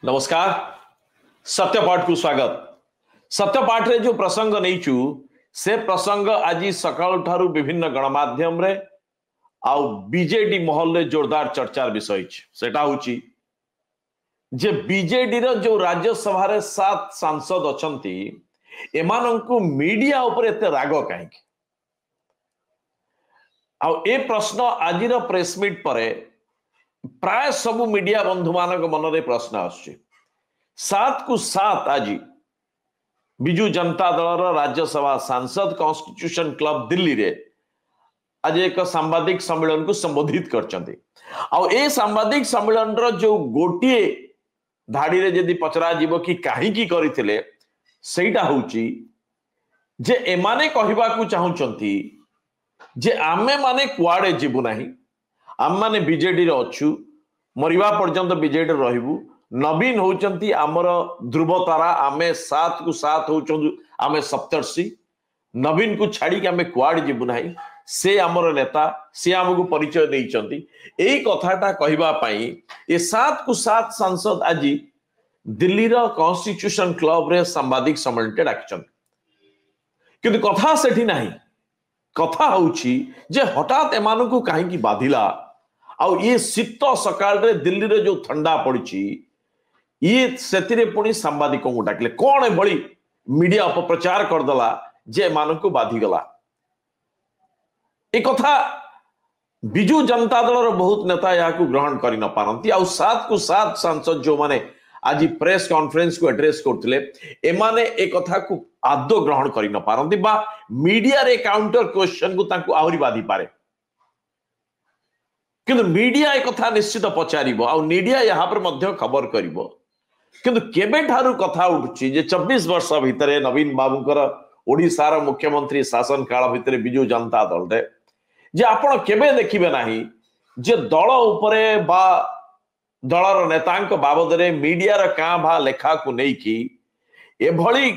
नमस्कार सत्यपाठ को स्वागत। सत्यपाठ रे जो प्रसंग नहींचु से प्रसंग आज सकाल ठारू विभिन्न गणमाध्यम रे आउ बीजेडी महल रे जोरदार चर्चार विषय सेटा होची जे बीजेडी रो जो राज्यसभा रे 7 सांसद अछंती एमानंकु मीडिया ऊपर एते राग काहे आउ ए प्रश्न आजिर प्रेस मीट परे प्राय सब मीडिया बंधु मानक मन रे प्रश्न आछे 7 को 7 आज बिजू जनता दल राज्यसभा सांसद कॉन्स्टिट्यूशन क्लब दिल्ली रे आज एक सांबादिक सम्मेलन को संबोधित करचंती आ ए सांबादिक सम्मेलन रो जो गोटिए धाड़ी रे जदी पचरा जीव कि काहे की करिथिले सेटा होची जे एमाने कहिबा को चाहुचंती जे आमे माने कुआडे जीवु नाही आम माने बीजेडी रे अछु मरिबा पर्यंत बीजेडी रे रहिबु नवीन होचंती आमर ध्रुवतारा आमे 7 को 7 होचंतु आमे सप्तर्षि नवीन को छाड़ी के आमे कुआड जीवु नाही से आमर नेता से हमको परिचय देइचंती एई कथाटा कहिबा पई ए 7 को 7 सांसद आज दिल्ली रो कॉन्स्टिट्यूशन क्लब रे सांबादिक सम्मेलन डाकचंती किंतु कथा सेठी नाही कथा होची जे हठात एमानकु काहे की बाधिला आ ये शीत सकाल रे दिल्ली रे जो ठंडा पड़िची ये सेतिरे पुणी सांबादिकों को डाकले कौन ए भली मीडिया अपप्रचार करदला जे मानकु बाधी गला ए कथा बिजू जनता दल बहुत नेता या ग्रहण करि न पारंती आ 7 को 7 सांसद जो माने आज प्रेस कॉन्फ्रेंस को एड्रेस करथिले एमाने ए कथा को आदो ग्रहण करि न पारंती बा मीडिया रे काउंटर क्वेश्चन को तांको आहुरी बाधी पारे किंतु मीडिया ए कथा निश्चित पचारिबो आ मीडिया यहाँ पर मध्य खबर करिबो किंतु केबे ठारू कथा उठुची जे 24 वर्ष भितरे नवीन बाबूकर ओडिसा रा मुख्यमंत्री शासन काल भितरे बिजू जनता दल रे जे आपण केबे देखिबे नाही जे दल उपरे बा दलर नेतांक बाबद रे मीडिया रा का भा लेखा को नै की एभली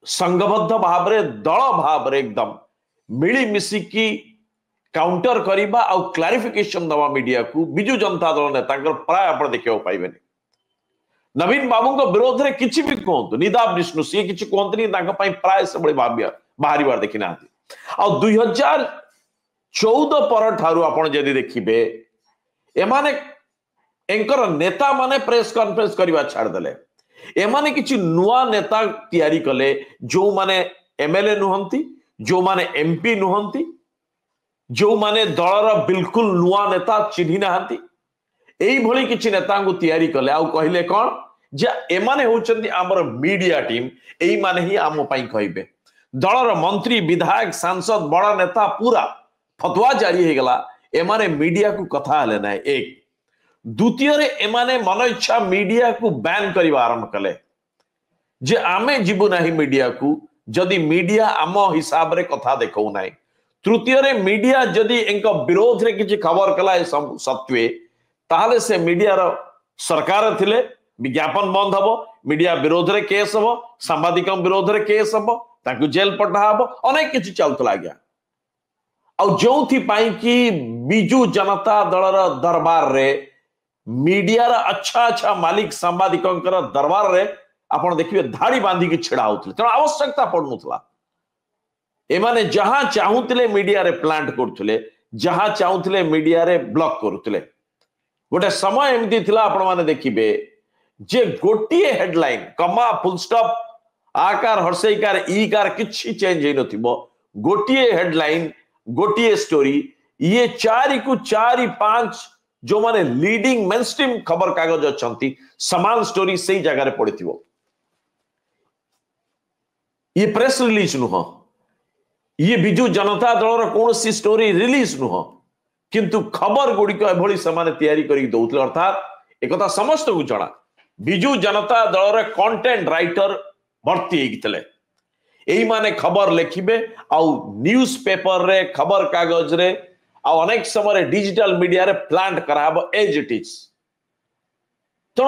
संघबद्ध भाव रे दल भाव रे एकदम मिली मिसी की काउंटर करिबा आ क्लारिफिकेशन दवा मीडिया को बिजू जनता दल नेतांकर प्राय आपण देखियो पाइबेनी नवीन बाबू को विरोध रे किछि भी कहंतु निदाब विष्णु सी किछि कहंतनी तांका पई प्राय से बळे भाव्य बाहरी बार देखि नाथि आ 2014 पर ठारू आपण जदी देखिबे एमाने एंकर नेता माने प्रेस कॉन्फ्रेंस करिबा छाड़ देले एमाने किछि नुवा नेता तयारी कले जो माने एमएलए नुहंती जो माने एमपी नुहंती जो माने दलर बिल्कुल नुआ नेता चिन्ही नाहंती एई भली किछि नेता को तयारी कले आ कहिले कोन जे एमाने होचंती हमर मीडिया टीम एई माने ही आम पई कहिबे दलर मंत्री विधायक सांसद बड़ा नेता पूरा फतवा जारी हे गला एमाने मीडिया को कथा हले ना एक द्वितीय रे एमाने मन इच्छा मीडिया को बैन करिवा आरंभ कले जे आमे जीवु नाही मीडिया को जदी मीडिया आम हिसाब रे कथा देखौ नाही तृतीय रे मीडिया जदी इनका विरोध रे किछि खबर कला सत्वे ताहले से मीडिया रो सरकार थिले विज्ञापन बंद हबो मीडिया विरोध रे केस हबो सांबादिक विरोध रे केस हबो ताकु जेल पठा हबो अनेक किछि चलतला गया आ जोथि पाई कि बिजू जनता दल रो दरबार रे मीडिया रा अच्छा मालिक सांबादिकंकर दरबार रे आपण देखिबे धाड़ी बांधी की छिड़ा होतले त आवश्यकता पड़नुतला एमाने जहां चाहूतिले मीडिया रे प्लांट करथुले जहां चाहूतिले मीडिया रे ब्लॉक करथुले गोटे समय एमती थिला आपण माने देखिबे जे गोटिए हेडलाइन कमा फुल स्टॉप आकार हर्षईकार ईकार किछि चेंज हे नथिबो गोटिए हेडलाइन गोटिए स्टोरी ये 4 को 4 5 जो माने लीडिंग मेनस्ट्रीम खबर कागज अछंती समान स्टोरी सही जगह रे पड़िथिबो ये प्रेस रिलीज नुह ये बिजू जनता दल कौन सी स्टोरी रिलीज नुह किंतु खबर गुड़िक एभली समाने तैयारी करी दउतले अर्थात एक कथा समस्त को जणा बिजू जनता दल रे कंटेंट राइटर भर्ती हेगितले एई माने खबर लिखिबे आ न्यूज पेपर रे खबर कागज रे आ अनेक समय डिजिटल मीडिया रे प्लांट कराबो एज इट इज तो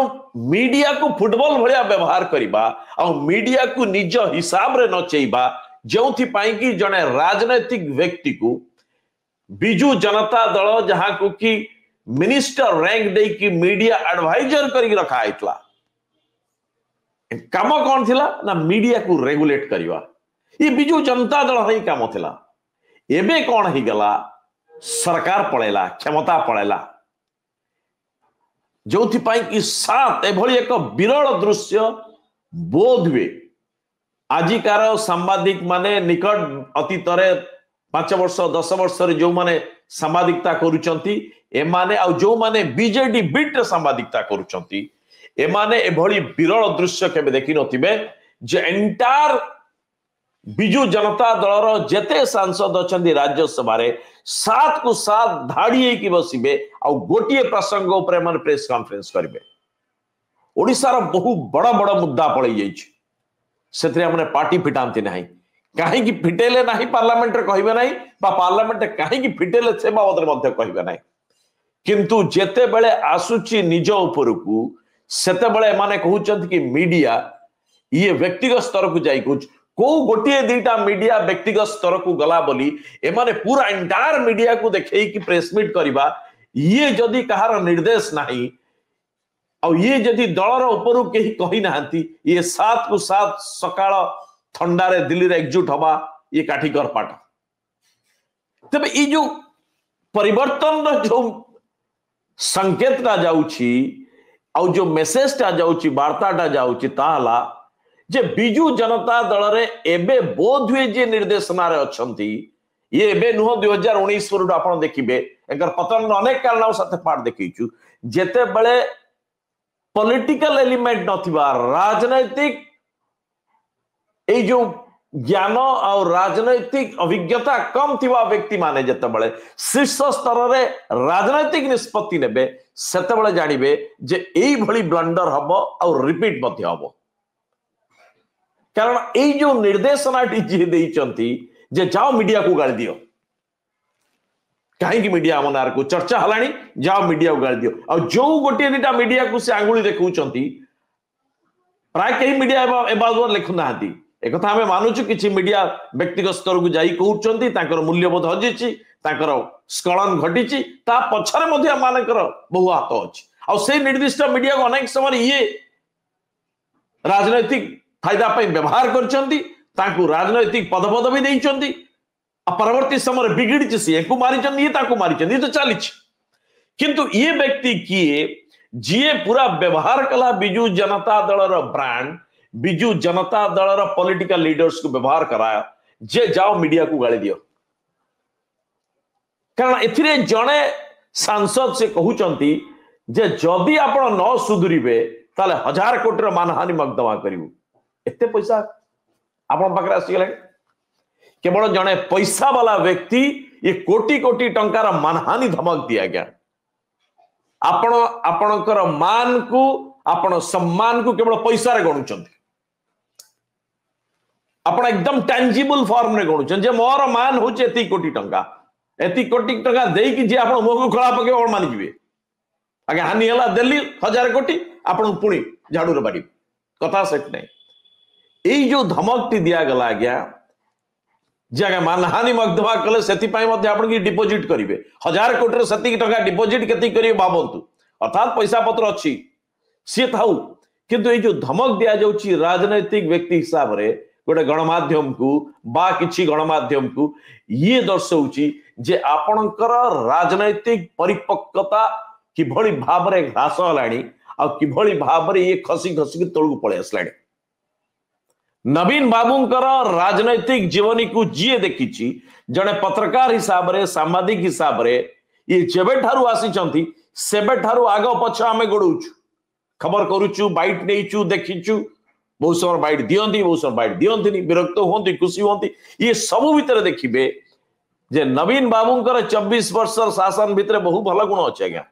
मीडिया को फुटबॉल भलिया व्यवहार करिबा आ मीडिया को निज हिसाब रे नचेइबा जोथि पाई कि जने राजनैतिक व्यक्ति को बिजू जनता दल जहां को कि मिनिस्टर रैंक दे कि मीडिया एडवाइजर करी रखा आइतला काम कौन थिला ना मीडिया को रेगुलेट करवा ये बिजु जनता दल ही काम थिला एबे कौन ही गला सरकार पळेला क्षमता पळेला जोथि पाई कि सात एभली एक विरल दृश्य बोध हुए आजिकार सांबादिक माने निकट अतीत 5 वर्ष 10 वर्ष जो माने सांबादिकता करूचंती एमाने आ जो माने बीजेडी बिट सांबादिकता करूचंती एमाने एभली विरल दृश्य केबे देखि नथिबे जे एंटायर बिजु जनता दलर जेते सांसद अछंती राज्यसभा रे 7 को 7 धाड़ी की बसिबे आ गोटिए प्रसंग ऊपर मन प्रेस कॉन्फ्रेंस करिवे ओडिसा रो बहु बड़ा बड़ा मुद्दा पड़ी जाइछ सेतरे हमने पार्टी फिटांती नहीं काहे की फिटेले नहीं पार्लियामेंट रे कहिबे नहीं बा पार्लियामेंट काहे की फिटेले से बाबद मध्य कहिबे नहीं किंतु जेते बेले आसुची निज ऊपर को सेते बेले माने कहउचंत कि मीडिया ये व्यक्तिगत स्तर को जाई कुछ को गोटे दीटा मीडिया व्यक्तिगत स्तर को गला बोली एमाने पूरा एंटायर मीडिया को देखे कि प्रेस मीट करबा ये जदि कहार निर्देश नहीं और ये जदि दलर ऊपर कहीं कही नांती ये 7 को 7 सकाळ थंडारे दिल्ली रे एकजुट हवा ये काठीकर पाठ तबे ये जो परिवर्तन जो संकेत टा जाउची और जो मेसेज टा जाउची वार्ता टा जाउची ताला जे बिजु जनता दल रे एबे बोध हुए जे निर्देशना रे अछंती ये एबे नुह 2019 पर आपण देखिबे एकर पतन अनेक कारण साथे पाठ देखिछु जेते बेले पॉलिटिकल एलिमेंट नथिबा राजनैतिक ए जो ज्ञान और राजनैतिक अभिज्ञता कम थिबा व्यक्ति माने जेते बेले शीर्ष स्तर रे राजनैतिक निष्पत्ति नेबे सेते बेले जानिबे जे एई भली ब्लंडर हबो और रिपीट मध्य हबो कारण ए जो निर्देशना जे देइचंती जे जाओ मीडिया को गाली दियो कहीं मीडिया अमनार को चर्चा हलानी जाओ मीडिया को गाली दियो और जो गोटे दिटा मीडिया को से आंगुली देखौचंती प्राय कहीं मीडिया एबाद लिखु नांती एक कथा हमें मानुछु किछि मीडिया व्यक्तिगत स्तर को जाई कहउचंती ताकर मूल्यबोध हजिछि ताकर स्खलन घटिछि ता पछरे मध्ये मानकर बहु हाथ अछि और से निर्दिष्ट मीडिया को अनेक समय ये राजनैतिक फायदा पे व्यवहार करचंती ताकू राजनैतिक पदपद भी देइचंती परवर्ती समय बिगिड़ी सी मारी मारी तो चली किंतु ये व्यक्ति किए जी पूरा व्यवहार कला बिजु जनता दलर ब्रांड बिजु जनता दलर पॉलिटिकल लीडर्स को व्यवहार कराया जे जाओ मीडिया को गाली दियो कारण एथिरे जणे सांसद से कहउचंती जे जदि आपण न सुधुरिबे ताले 1000 कोटी मानहानि मकदमा करिवु एते पैसा आपण पाखरे आसी गेले केवल जने पैसा वाला व्यक्ति ये कोटी कोटी टंकार मानहानि धमक दिया गया आपण आपणकर मान को आपण सम्मान को केवल पैसा रे गणुचंती आपण एकदम टैंजिबल फॉर्म रे गणुचन जे मोर मान होचे एती कोटी टंका देई कि जे आपण मोह को खळा पके और मानि जिवे आगे हानि हला दिल्ली 1000 कोटी आपण पुणी झाड़ू रे बाड़ी कथा सेट नै एई जो धमकटी दिया गला गया जगह मानहानि मकदमा कले सेति पाई मध्ये आपण की डिपॉजिट करिवे 1000 कोटी रे सेति टका डिपॉजिट केति करिवे बाबंतु अर्थात पैसा पत्र अछि से थाउ किंतु ए जो धमक दिया जाउची राजनैतिक व्यक्ति हिसाब रे गोटे गणमाध्यम को बा किछि गणमाध्यम को ये दर्शाउची जे आपणकर राजनैतिक परिपक्वता किभଳି भाबरे घास हलाणी आ किभଳି भाबरे ये खसी खसी तळु पळे असलाणी नवीन बाबूंकर राजनैतिक जीवनी को जीए देखिछि जने पत्रकार हिसाब रे सांबादिक हिसाब रे ये जेबे ठारू आसीचंती सेबे ठारू आगो पछ आमे गडुछु खबर करूछु बाइट नेइछु देखिछु बहुत समय बाइट दियंती बहुत समय बाइट दियंतीनी विरक्त होंती खुशी होंती ये सब भीतर देखिबे जे नवीन बाबूंकर 24 वर्ष शासन भीतर बहु भल गुण अछि आज्ञा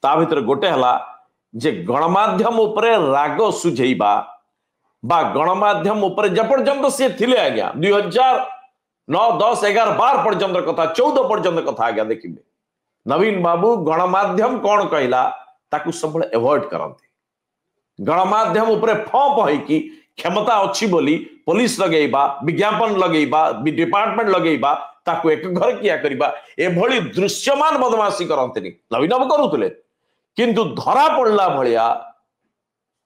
ता भीतर गोटे हला जे गणमाध्यम ऊपर राग सुझेइबा बा गणमाध्यम ऊपर जपर्यंत से थिले आज्ञा 2009 10 11 12 पर्यंत कथा 14 पर्यंत कथा आज्ञा देखिबे नवीन बाबू गणमाध्यम कौन कहला ताकू सब एवॉइड करंती गणमाध्यम ऊपर फंप होई कि क्षमता अच्छी बोली पुलिस लगेइबा विज्ञापन लगेइबा डिपार्टमेंट लगेइबा ताकू एक घर किया करिबा एभली दृश्यमान बदमाशी करंतनी नवीन बाबू करूतले किंतु धरा पड़ला भलिया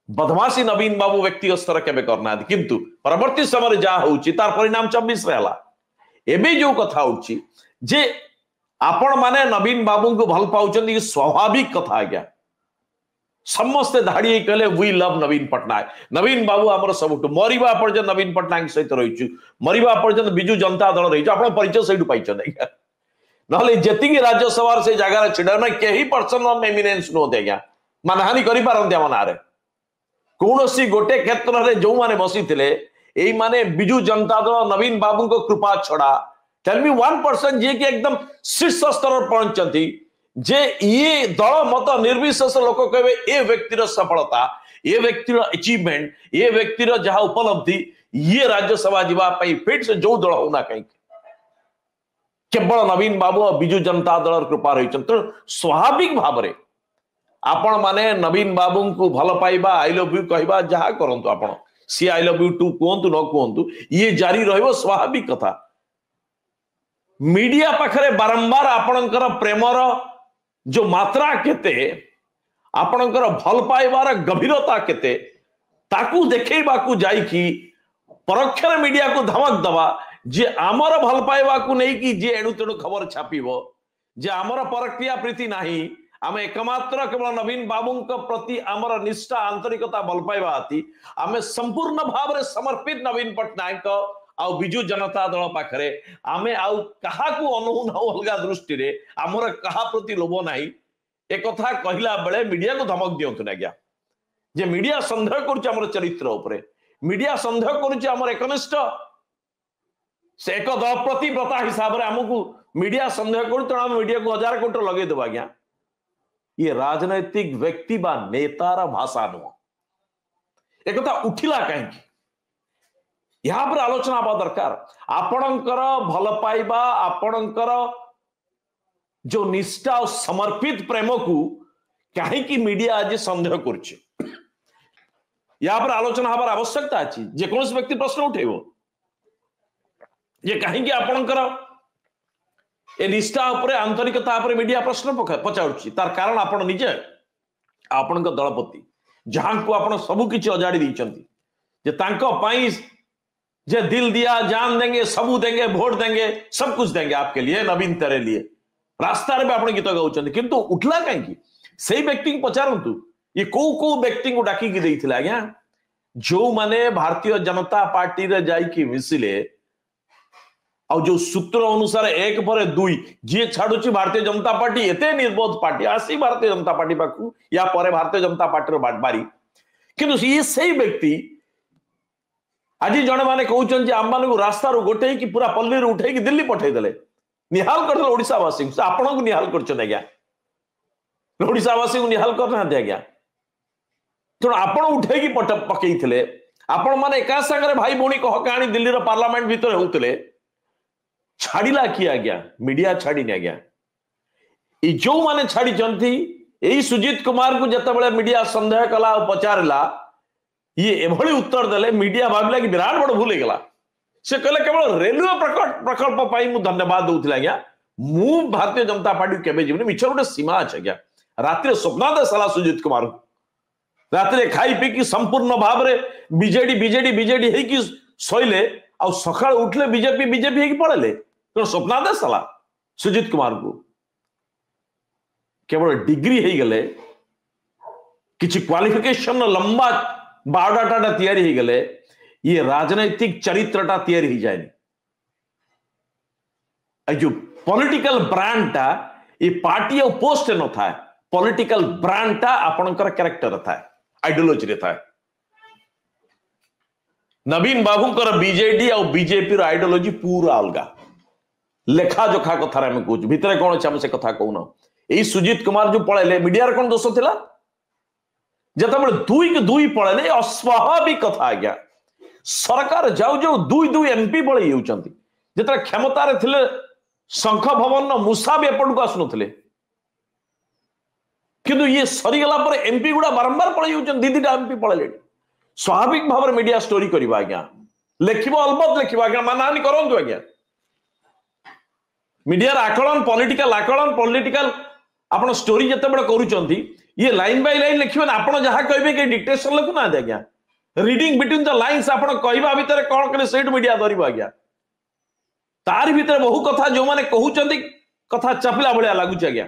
बदमाशी नवीन बाबू व्यक्तिगत स्तर केबे करना किंतु परवर्ती समय जहाँ होउची तार परिणाम 24 रे हला एबे जो कथा होउची जे आपण माने नवीन बाबू को भल पाउचंदी स्वाभाविक कथा आज्ञा समस्ते धाड़ी कहले वी लव नवीन पटनायक नवीन बाबू आमर सब मरिबा पर्यंत नवीन पटनायक सहित रही मरिबा पर्यंत बिजु जनता दल रही आप परिचय सही पाई नहले जेतिकी राज्यसभा से जगह छिड़ा ना कहीं पर्सन ऑफ एमिनेंस नुहत आज्ञा मानहानि करि पारंती आम नारे कौन सी गोटे क्षेत्र में जो माने बसी थिले एई माने बिजु जनता दल नवीन बाबू को कृपा छड़ा टेल मी 1% जे कि एकदम शीर्ष स्तर पर पहुंचती जे ये दल मत निर्विशेष लोक कहे ए व्यक्तिर सफलता ए व्यक्तिर अचीवमेंट ए व्यक्तिर जहाँ उपलब्धि ये राज्यसभा जावाई फिट से जो दल होना कहीं केवल नवीन बाबू और बिजु जनता दल कृपा रही तो स्वाभाविक भाव में आपण माने नवीन बाबू को भल पाइबा आई लव यू कहवा जहाँ करंतु आपण सी आई लव यू टू कहतु न कहतु ये जारी रहिबो स्वाभाविक कथा मीडिया पाखरे बारंबार आपणकर प्रेमर जो मात्रा केते आपणकर भल पाइबार गभीरता केते ताकू देखैबाकू जाई कि परोक्षर मीडिया को धमक दवा जे आमर भल पाइबाकू नै कि जे एणु तेणु खबर छापिबो जे आमर परक्रिया प्रीति नाही आमे एकमात्र केवल नवीन बाबू प्रति आमर निष्ठा आंतरिकता भल पाइबा आती आमे संपूर्ण भाव में समर्पित नवीन पटनायक आउ बिजु जनता दल पाखरे आमे आउ कहा को अनुन अलगा दृष्टि रे आमर कहा प्रति लोभ नाही एक कथा कहला बेले मीडिया को धमक दियंतु ना गया जे मीडिया संदेह करूछ हमर चरित्र उपरे मीडिया संदेह करूछ हमर एकनिष्ठ से एक दल प्रति प्रता हिसाब रे हमकु मीडिया संदेह करू त हम मीडिया को 1000 कोटी लगे देबा गया ये राजनैतिक व्यक्ति बा नेतार भाषा नुह एक कथा उठिला कहीं यहाँ पर आलोचना हवा दरकार आपणकर भल पाइबा आपणकर जो निष्ठा और समर्पित प्रेम को कहीं मीडिया आज संदेह कर यहाँ पर आलोचना हबार आवश्यकता अच्छी जेकोसी व्यक्ति प्रश्न उठेब जे कहीं आपणकर ए निष्ठा उपरे आंतरिकता उपरे मीडिया प्रश्न पचारुछि तार कारण आपण निजे आपण दलपति जहां को आपण सब किछि अजाड़ी दैछंती जे तांको पाई जे दिल दिया जान देंगे सबू देंगे वोट देंगे सब कुछ देंगे आपके लिए नवीन तेरे लिए रास्ता रे आपण गीत गाउछंती किंतु उठला कहीं से व्यक्ति को पचारंतु ये को व्यक्ति को डाकी की देइथिला आज्ञा जो माने भारतीय जनता पार्टी रे जाई की मिसिले और जो सूत्र अनुसार एक पर दुई जी छाड़ुची भारतीय जनता पार्टी एते निर्बोध पार्टी आसी भारतीय जनता पार्टी पाखु या परे भारतीय जनता पार्टी बारी किंतु ये सही व्यक्ति आज जने माने कहउछन आम मान रास्ता रू गोटे कि पूरा पल्ली उठे कि दिल्ली पठे देले निहाल कर ओडिशावासी आपण को निहाल करछन आज्ञा ओडिशावासी को निहाल करना आज्ञा तेणु आपण उठे कि पकई थिले आपण माने एका संगे भाई भौणी कह कहानी दिल्ली रो पार्लियामेंट भीतर होउतले छाड़िला कि आज्ञा मीडिया छाड़ी आज्ञा ये जो माने छाड़ी चंती यही सुजीत कुमार को जते बळे मीडिया संदेह कला और पचारला ये एभली उत्तर देले मीडिया भाबिला कि विराट बड़ भूल गला से कहले केवल रेलवे प्रकल्प पाई मु धन्यवाद दउथिला आज्ञा मु भारतीय जनता पार्टी केबे जीवनी मिछर गोटे सीमा अछि आज्ञा रात्रि स्वप्न देसला सुजीत कुमार रात्रि खाई पी कि संपूर्ण भाव रे बीजेडी बीजेडी बीजेडी हे कि सोइले आ सकाळ उठले बीजेपी बीजेपी हे कि पळेले तो स्वप्नादेश सला सुजीत कुमार को केवल डिग्री हो गले किसी क्वालिफिकेशन लंबा बायोडाटा तैयारी हो गले ये राजनैतिक चरित्रटा तैयारी हो जाए जो पॉलिटिकल ब्रांड टा ये पार्टी और पोस्ट न था पॉलिटिकल ब्रांड टा आपनकर कैरेक्टर था आइडियोलॉजी रे था नवीन बाबूकर बीजेडी और बीजेपी रो आइडियोलॉजी पूरा अलगा लेखा जोखा कथा आम कहूँ भितर कौन अच्छे से कथा कहून यही सुजीत कुमार जो पढ़ेले मीडिया कौन दोष थिला जिते दुई के दुई पढ़ेले अस्वाभाविक कथा आज्ञा सरकार जाऊ जाऊ दुई दुई एमपी पड़े होती जिते क्षमतार थिले शंख भवन मूसा भी एपट को आसुन किंतु ये सरीगला पर एमपी गुड़ा बारंबार पड़े होती दी दीटा एमपी पड़े स्वाभाविक भाव में मीडिया स्टोरी कर आज्ञा लिख अलबत लिख आज्ञा मानहानि करूँ आज्ञा मीडिया आकलन पॉलिटिकल आपण स्टोरी जिते बड़े करूचंती ये लाइन बाय लाइन लिखिबे ना आपण जहा कहबे के डिक्टेशन लिखु ना आज्ञा रीडिंग बिटवीन द लाइन्स आपण कहबा भीतर कोन करे सेट मीडिया धरिबो आज्ञा तार भीतर बहु कथा जो माने कहउचंदी कथा चापिला भलिया लागुच आज्ञा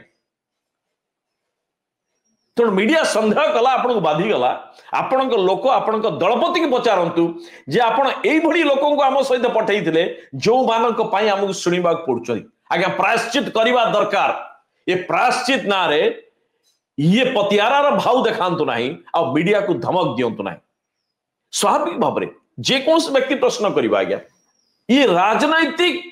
तो मीडिया संदेह कला आपण को बाधी गला आपण को लोक आपण को दलपति के पचारंतु जे आपण एई भडी लोकन को हम सहित पठैथिले जो मानन को पई हमकु सुनिबा पड़ुचई आज्ञा प्रायश्चित करबा दरकार ये प्रायश्चित ना रे ये पतियारार भाव देखांतु नहीं आ मीडिया को धमक दियंतु नहीं स्वाभाविक भाव में जे कौन व्यक्ति प्रश्न करिबा आज्ञा ये राजनैतिक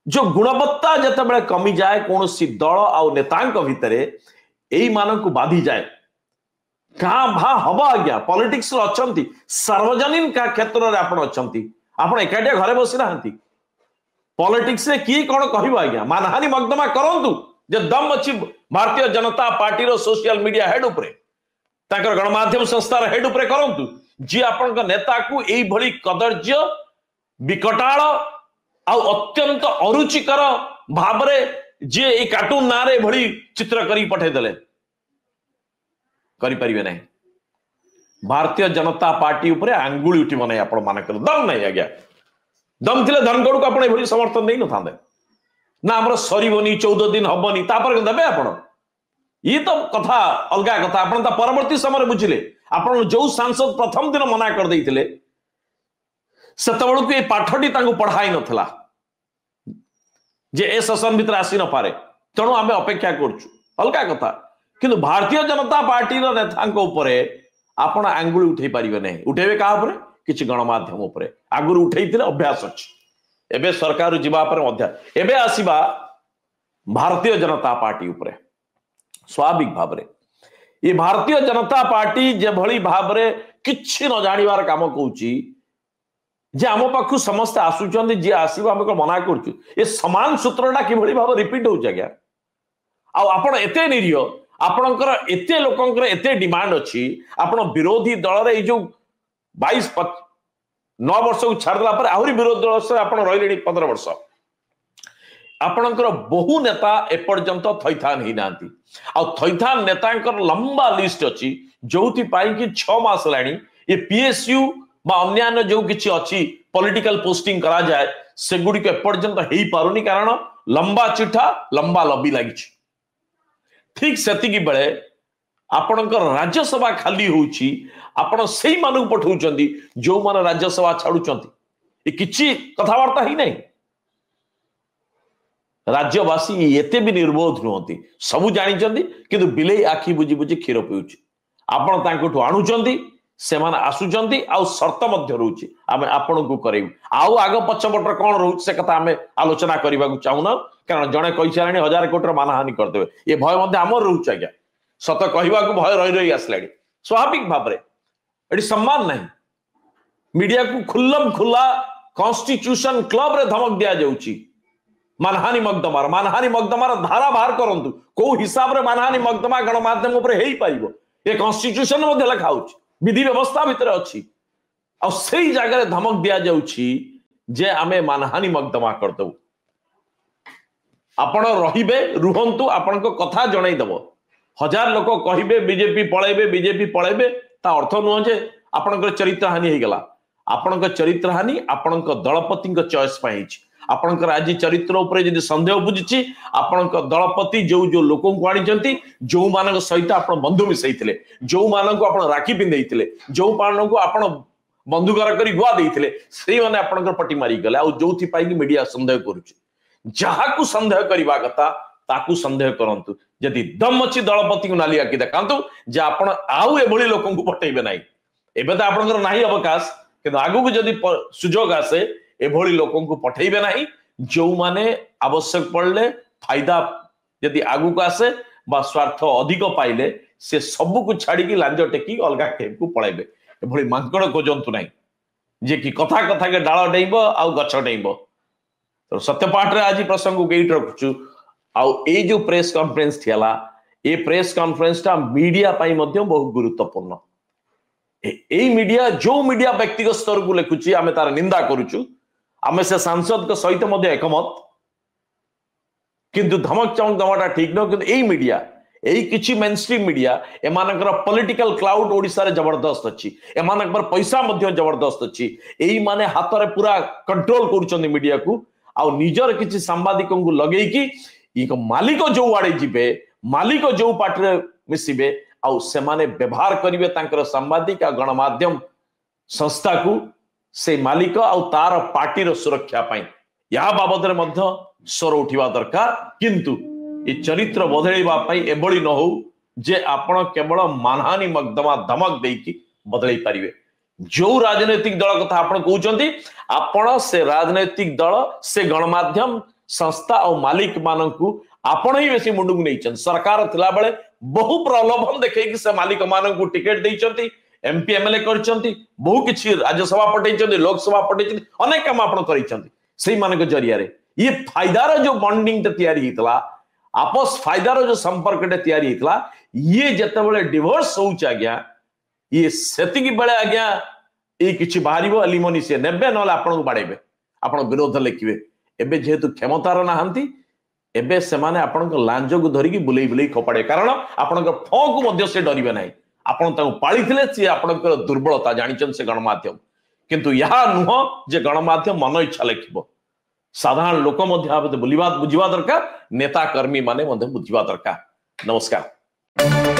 जो गुणवत्ता जतबेले कमी जाए कौन सी दल आ नेतांक भितरे एई मानन को बाधी जाए कहाँ भा हवा आज्ञा पॉलिटिक्स अच्छी सार्वजनिक का क्षेत्र में आपण अच्छी आपण एकाटिया घरे बसी नाहंती पॉलिटिक्स रे किए कौन कहबा आज्ञा मानहानि मकदमा करंतु जे दम अच्छी भारतीय जनता पार्टी रो सोशल मीडिया हेड उपरे ताकर गणमाध्यम संस्थार हेड उपरे करंतु जी आपण नेता को एई भली कदर्य विकटाल आ अत्यंत अरुचिकर भावरे जे ए कार्टून ना रे भली चित्र करी पठे देले करि परिबे नहीं भारतीय जनता पार्टी उपरे आंगुली उठी मने आपण मानकर दम नहीं आज्ञा दम थिले धनगढ़ को आपण भली समर्थन नहीं न थांदे ना हमर सरीबनी 14 दिन हबनी तापर देबे आपण ये तो कथा अलगा कथा आपण ता परवर्ती समय बुझिले आपण जो सांसद प्रथम दिन मना कर देइथिले सेतबेलु के पाठटी तांको पढ़ाई नथला जे ए सेशन भीतर आसी न पारे तेणु आमे अपेक्षा करछु अलगा कथा किंतु भारतीय जनता पार्टी रो नेतांको ऊपर आपण आंगुली उठै परिबे नै उठेबे का ऊपर किछि गणमाध्यम ऊपर आगुरु उठैथिले अभ्यास अछि एबे सरकार जीवा पर मध्य एबे आसीबा भारतीय जनता पार्टी ऊपर स्वाभाविक भाव में ये भारतीय जनता पार्टी जे भली भाव में किछि न जानिवार काम कहूची जे आम पाखु समस्त आसुचंदी जे आसीबा हम मना करछु ये समान सूत्रटा किभली भाव रिपीट होउछ आज्ञा आ आपण एते निरीह आपणकर एते लोकंकर एते डिमांड अछि आपण विरोधी दल रे जो 22-9 वर्ष को छाड़ला पर आहुरी विरोधी दल से आपण रहिलेनी 15 वर्ष आपणकर बहु नेता एपर्यंत थैथान ही नांती आ थैथान नेतांकर लंबा लिस्ट अछि जोथि पाई कि 6 मास लाणी ये पीएसयू बा अन्यान्य जो किछि अछि पॉलिटिकल पोस्टिंग करा जाए से गुडी के एपर्यंत हेई पारुनी कारण लंबा चिठा लंबा लबी लागि ठीक सेति की बेले आपणकर राज्यसभा खाली होउछि आपण सेही मानु पठौचंदी जो मन राज्यसभा छाडुचंती ए किछि कथावार्ता ही नहीं राज्यवासी एते भी निर्बोध नुहति सबु जानिचंदी किंतु बिलेई आखी बुझी बुझी क्षीर पिउछि आपण तांकोठु आणुचंदी सेमान आसुचंदी आ शर्त मध्य रहउछि आमे आपण को करेउ आउ आग पछपटर कोन रहउछि से कथा आमे आलोचना करबा को चाहुना कारण जणे कहि छाराणी 1000 कोटी मानहानि कर देबे ये भय मध्य हमर रहउछि आज्ञा सत कहबा को भय रही रही आसलाडी स्वाभाविक भाबरे एडी सम्मान नहीं मीडिया को खुल्लम खुल्ला कॉन्स्टिट्यूशन क्लब रे धमक दिया जाउछि मानहानि मकदमार धारा बाहर करंतु को हिसाब रे मानहानि मकदमा गणमाध्यम ऊपर हेई पाइबो ये कॉन्स्टिट्यूशन मध्ये लिखा होछि विधि व्यवस्था भीतर अछि आ सेही जगह रे धमक दिया जाउछि जे आमे मानहानि मकदमा कर दउ आपण रहिबे रुहंतु आपण को कथा जणाई दबो 1000 लोक कहिबे बीजेपी पळेबे ता अर्थ नुह जे आपणकर चरित्र हानि हे गेला आपणकर चरित्र हानि आपणकर दलपति चॉइस पाई छि आपणकर आज चरित्र उपरे यदि संदेह बुझिछि आपणकर दलपति जो जो लोकों को आनिचंती जो मानक सहित आपण बंधु मिसैथिले जो मानक आपण राखी पिंदैथिले जो मानक आपण बंधुकर करी गुआ देइथिले सेही माने आपणकर पटी मारी गले आ जोथि पाई कि मीडिया संदेह करूछि जहाकू संदेह करबा कथा ताकू संदेह करंतु यदि दम अछि दलपति को नालिया कि देखांतु जे आपण आउ एभली लोकों को पटेबे नाही एबे त आपणकर नाही अवकाश किंतु आगु को यदि सुजोग आसे एभली लोकों को पठेबे नाही जो माने आवश्यक पड़ले फायदा यदि आगु को आसे बा स्वार्थ अधिक पाइले से सब को छाड़ी की लांज टेकी अलगा खेम को पळेबे एभली मांकड़ खोजंतु नाही जे कि कथा कथा के डाळ डेइबो आ गछ डेइबो तो सत्यपाठ रे आज प्रसंग को गेट रखछु आ ए जो प्रेस कॉन्फ्रेंस थियाला ए प्रेस कॉन्फ्रेंस ता मीडिया पाई मध्य बहुत गुरुत्वपूर्ण ए मीडिया जो मीडिया व्यक्तिगत स्तर को लेखुची आमे तार निंदा करूछु आमे से सांसद के सहित मध्य एकमत किंतु धमक चमक दवाटा ठीक न किंतु ए मीडिया एई किछि मेनस्ट्रीम मीडिया एमानकर पॉलिटिकल क्लाउड ओडिसा रे जबरदस्त अछि एमानकर पैसा मध्य जबरदस्त अछि एई माने हाथ रे पूरा कंट्रोल करूचंदी मीडिया को आ निजर किछि सांबादिकों को लगेई कि इको मालिक जो आड़े जिबे मालिक जो पार्टी रे मिसिबे आ से माने व्यवहार करिवे तांकर सांबादिक आ गणमाध्यम संस्था को से मालिक आ तार पार्टी रो सुरक्षा पाई या बाबद रे मध्य स्वर उठिवा दरकार किंतु ये चरित्र बदलैबा पाई एबळी न हो जे आपण केवल मानहानि मकदमा धमक देकी बदलै पारिबे जो राजनैतिक दल कथा आपण कहउचंती आपण से राजनैतिक दल से गणमाध्यम संस्था और मालिक माननकु आपण ही बेसी मुंडुक नैचन सरकार थिला बेले बहु प्रलोभन देखै से मालिक माननकु टिकट दैचंती एमपी एमएलए करचंती बहु किछि राज्यसभा पठैचंती लोकसभा पठैचंती अनेक काम आपण करैचंती सेही मानक जरिया रे ये फायदार जो बॉन्डिंग त तयारी हितला आपस फायदार जो संपर्क तयारी हितला ये जतबेले डिवोर्स होउछ आज्ञा ये सेतिकी बेले आज्ञा ए किछि बाहरिबो एलिमनी से नेबे नले आपण को बाडैबे आपण विरोध लिखिबे एबे जेहेतु क्षमतार नाहंती एबे से माने आपण को लांज को धरि की बुलेई बुलेई खपाडे कारण आपण को फो को मध्य से डरिबे नाही आपण ताऊ पाळिथिले से आपण को दुर्बलता जानिचन से गणमाध्यम किंतु यहा नुह जे गणमाध्यम मन इच्छा लिखिबो साधारण लोक बुझिबा दरकार नेता कर्मी माने बुझिबा दरकार नमस्कार।